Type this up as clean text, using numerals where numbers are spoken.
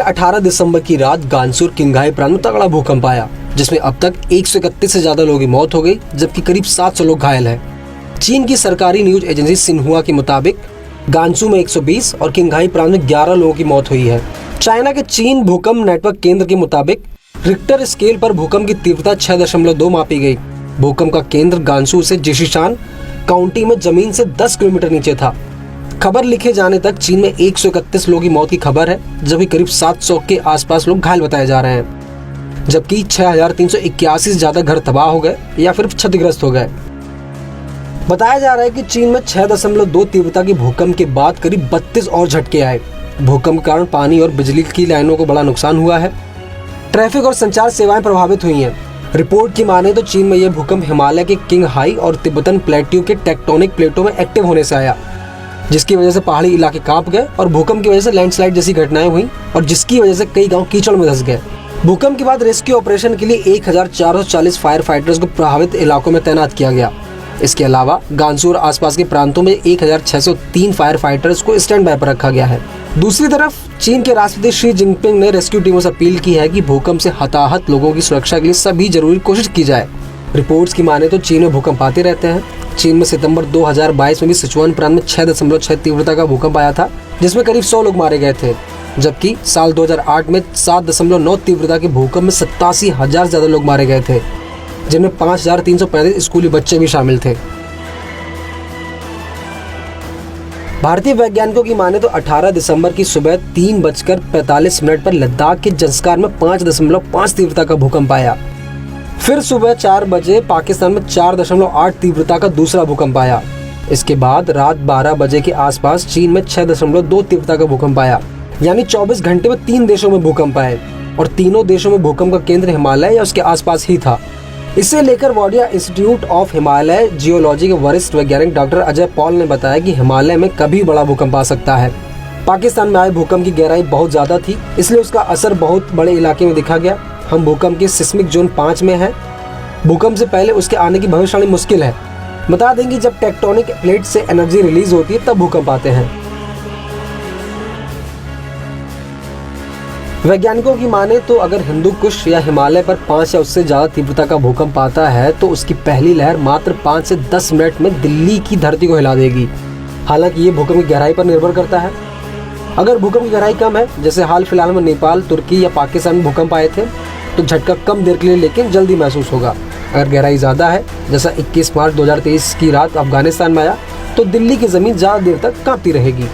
18 दिसंबर की रात गांसू और किंगघाई प्रांत में तगड़ा भूकंप आया, जिसमें अब तक 131 से ज्यादा लोगों की मौत हो गई, जबकि करीब 700 लोग घायल हैं। चीन की सरकारी न्यूज एजेंसी सिन्हुआ के मुताबिक गांसू में 120 और किंगघाई प्रांत में 11 लोगों की मौत हुई है। चाइना के चीन भूकंप नेटवर्क केंद्र के मुताबिक रिक्टर स्केल पर भूकंप की तीव्रता 6.2 मापी गई। भूकंप का केंद्र गांसू से जिशीशान काउंटी में जमीन से 10 किलोमीटर नीचे था। खबर लिखे जाने तक चीन में 131 लोगों की मौत की खबर है, जबकि करीब 700 के आसपास लोग घायल बताए जा रहे हैं, जबकि 6381 से ज्यादा घर तबाह हो गए या फिर क्षतिग्रस्त हो गए। बताया जा रहा है कि चीन में 6.2 तीव्रता की भूकंप के बाद करीब 32 और झटके आए। भूकंप के कारण पानी और बिजली की लाइनों को बड़ा नुकसान हुआ है। ट्रैफिक और संचार सेवाएं प्रभावित हुई हैं। रिपोर्ट की माने तो चीन में यह भूकंप हिमालय के किंगहाई और तिब्बतन प्लेट्यू के टेक्टोनिक प्लेटों में एक्टिव होने से आया, जिसकी वजह से पहाड़ी इलाके कांप गए और भूकंप की वजह से लैंडस्लाइड जैसी घटनाएं हुई और जिसकी वजह से कई गांव कीचड़ में धंस गए। भूकंप के बाद रेस्क्यू ऑपरेशन के लिए 1440 फायर फाइटर्स को प्रभावित इलाकों में तैनात किया गया। इसके अलावा गांसू और आसपास के प्रांतों में 1603 फायर फाइटर्स को स्टैंड बाय पर रखा गया है। दूसरी तरफ चीन के राष्ट्रपति शी जिनपिंग ने रेस्क्यू टीमों से अपील की है कि भूकंप से हताहत लोगों की सुरक्षा के लिए सभी जरूरी कोशिश की जाए। रिपोर्ट्स की माने तो चीन में भूकंप आते रहते हैं। चीन में सितंबर 2022 में भी सिचुआन प्रांत में 6.6 तीव्रता का भूकंप आया था, जिसमें करीब 100 लोग मारे गए थे, जबकि साल 2008 में 7.9 तीव्रता के भूकंप में 87,000 से ज्यादा लोग मारे गए थे, जिनमें 5,335 स्कूली बच्चे भी शामिल थे। भारतीय वैज्ञानिकों की माने तो 18 दिसंबर की सुबह 3:45 पर लद्दाख के जंस्कार में 5.5 तीव्रता का भूकंप आया। फिर सुबह 4 बजे पाकिस्तान में 4.8 तीव्रता का दूसरा भूकंप आया। इसके बाद रात 12 बजे के आसपास चीन में 6.2 तीव्रता का भूकंप आया। यानी 24 घंटे में 3 देशों में भूकंप आए और तीनों देशों में भूकंप का केंद्र हिमालय या उसके आसपास ही था। इसे लेकर Wadia institute of Himalaya geology के वरिष्ठ वैज्ञानिक डॉक्टर अजय पॉल ने बताया कि हिमालय में कभी बड़ा भूकंप आ सकता है। पाकिस्तान में आए भूकंप की गहराई बहुत ज्यादा थी, इसलिए उसका असर बहुत बड़े इलाके में दिखा गया। हम भूकंप के सिस्मिक जोन 5 में हैं। भूकंप से पहले उसके आने की भविष्यवाणी मुश्किल है। बता देंगे जब टेक्टोनिक प्लेट से एनर्जी रिलीज होती है तब भूकंप आते हैं। वैज्ञानिकों की माने तो अगर हिंदू कुश या हिमालय पर 5 या उससे ज्यादा तीव्रता का भूकंप आता है तो उसकी पहली लहर मात्र 5 से 10 मिनट में दिल्ली की धरती को हिला देगी। हालांकि ये भूकंप की गहराई पर निर्भर करता है। अगर भूकंप की गहराई कम है, जैसे हाल फिलहाल में नेपाल, तुर्की या पाकिस्तान में भूकंप आए थे, तो झटका कम देर के लिए लेकिन जल्दी महसूस होगा। अगर गहराई ज्यादा है, जैसा 21 मार्च 2023 की रात अफगानिस्तान में आया, तो दिल्ली की जमीन ज्यादा देर तक कांपती रहेगी।